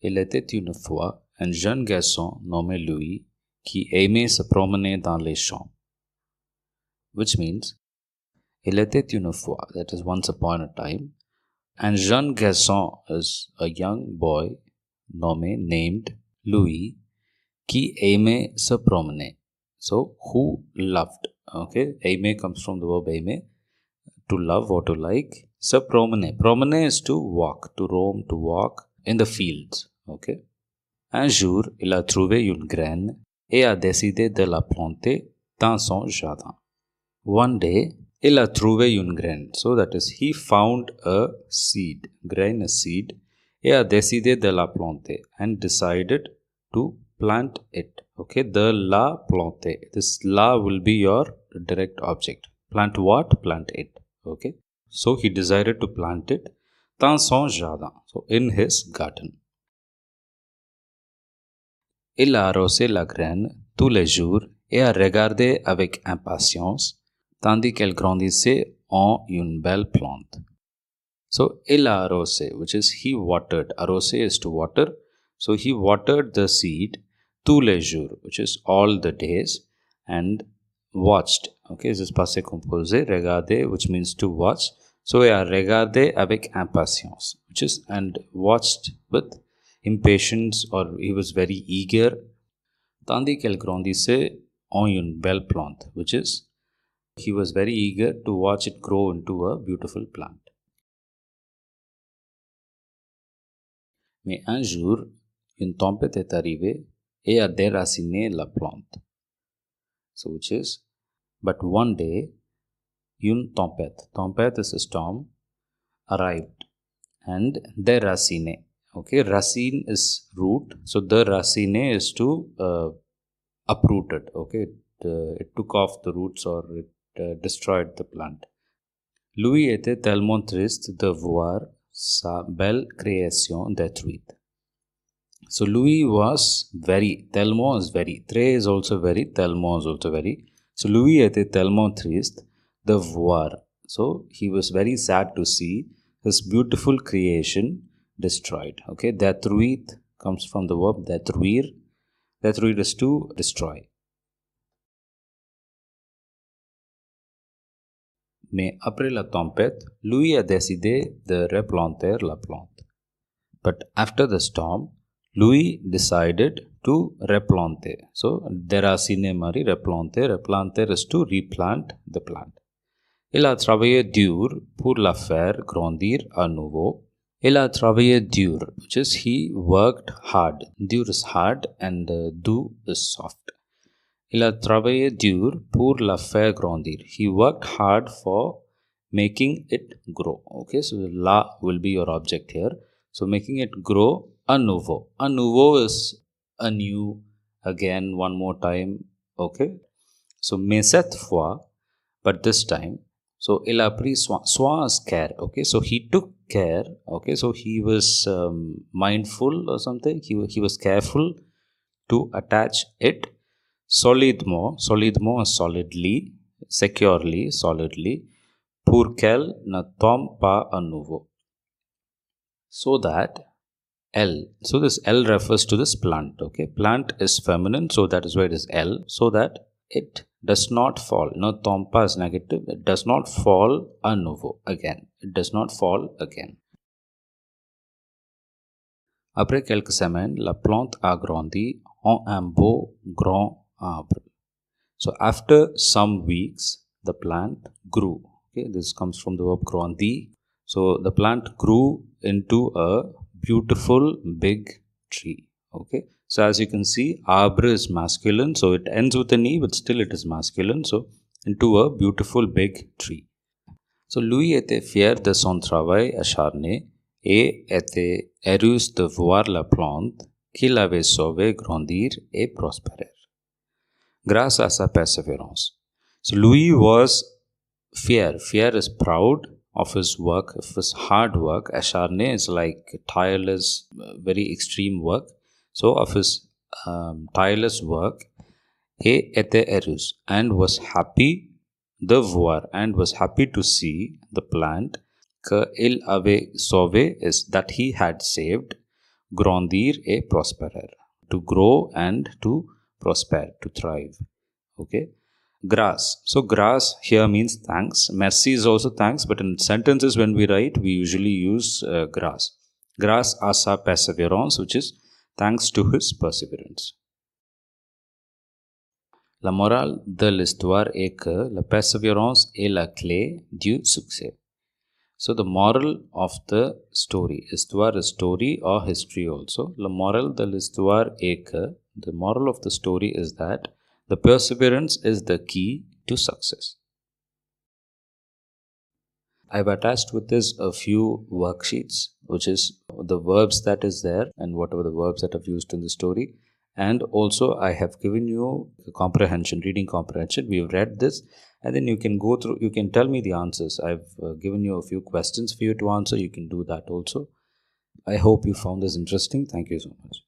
Il était une fois un jeune garçon nommé Louis qui aimait se promener dans les champs. Which means, il était une fois, that is once upon a time, un jeune garçon is a young boy named Louis qui aimait se promener. So, who loved. Okay, aimer comes from the verb aimer, to love or to like. Se promener. Promener is to walk, to roam, to walk in the fields. Okay. Un jour, il a trouvé une graine et a décidé de la planter dans son jardin. One day, il a trouvé une graine. So that is, he found a seed. Grain is seed. Et a décidé de la planter and decided to plant it. Okay, de la planter. This la will be your direct object. Plant what? Plant it. Okay. So he decided to plant it dans son jardin. So in his garden. Il a arrosé la graine tous les jours et a regardé avec impatience tandis qu'elle grandissait en une belle plante. So, il a arrosé, which is he watered. Arrosé is to water. So, he watered the seed tous les jours, which is all the days, and watched. Okay, this is passé composé. Regarder, which means to watch. So, il a regardé avec impatience, which is and watched with impatience, or he was very eager. Tandis qu'elle grandissait en une belle plante, which is he was very eager to watch it grow into a beautiful plant. Mais un jour, une tempête est arrivée et a déraciné la plante. So which is, but one day, une tempête is a storm, arrived and déraciné. Okay, racine is root, so the racine is to uprooted. Okay, it took off the roots or it destroyed the plant. Louis était tellement triste de voir sa belle création détruite. So Louis was very, tellement is very, très is also very, tellement is also very. So Louis était tellement triste de voir. So he was very sad to see his beautiful creation destroyed. Okay, détruite comes from the verb détruire. Détruire is to destroy. Mais après la tempête, Louis a décidé de replanter la plante. But after the storm, Louis decided to replanter. So, déraciner mari, replanter. Replanter is to replant the plant. Il a travaillé dur pour la faire grandir à nouveau. Il a travaillé dur, which is he worked hard. Dur is hard and doux is soft. Il a travaillé dur pour la faire grandir. He worked hard for making it grow. Okay, so la will be your object here. So making it grow à nouveau. À nouveau is anew, again, one more time. Okay, so mais cette fois, but this time. So il a pris soin. Soin is care. Okay, so he took care. Okay, so he was mindful or something. He was careful to attach it solidement solidly, securely, solidly, pour qu'elle ne tombe pas à nouveau. So that L, so this L refers to this plant, okay. Plant is feminine, so that is why it is L, so that it does not fall. No, tombe pas is negative, it does not fall à nouveau, again. It does not fall again. Après quelques semaines, la plante a grandi en un beau grand arbre. So after some weeks, the plant grew. Okay, this comes from the verb grandi. So the plant grew into a beautiful big tree. Okay, so as you can see, arbre is masculine, so it ends with an e, but still it is masculine. So into a beautiful big tree. So Louis était fier de son travail acharné et était heureux de voir la plante qu'il avait sauvée grandir et prospérer grâce à sa persévérance. So Louis was fier. Fier is proud of his work, of his hard work. Acharné is like tireless, very extreme work. So of his tireless work, et était heureux and was happy de voir and was happy to see the plant que il avait sauvé is that he had saved grandir et prosperer. To grow and to prosper, to thrive. Okay. Grace. So grace here means thanks. Merci is also thanks, but in sentences when we write, we usually use grace. Grâce à sa persévérance, which is thanks to his perseverance. La morale de l'histoire est que la persévérance est la clé du succès. So the moral of the story, histoire is story or history also. La morale de l'histoire est que, the moral of the story is that the perseverance is the key to success. I've attached with this a few worksheets, which is the verbs that is there and whatever the verbs that I've used in the story. And also I have given you comprehension, reading comprehension. We've read this and then you can go through, you can tell me the answers. I've given you a few questions for you to answer. You can do that also. I hope you found this interesting. Thank you so much.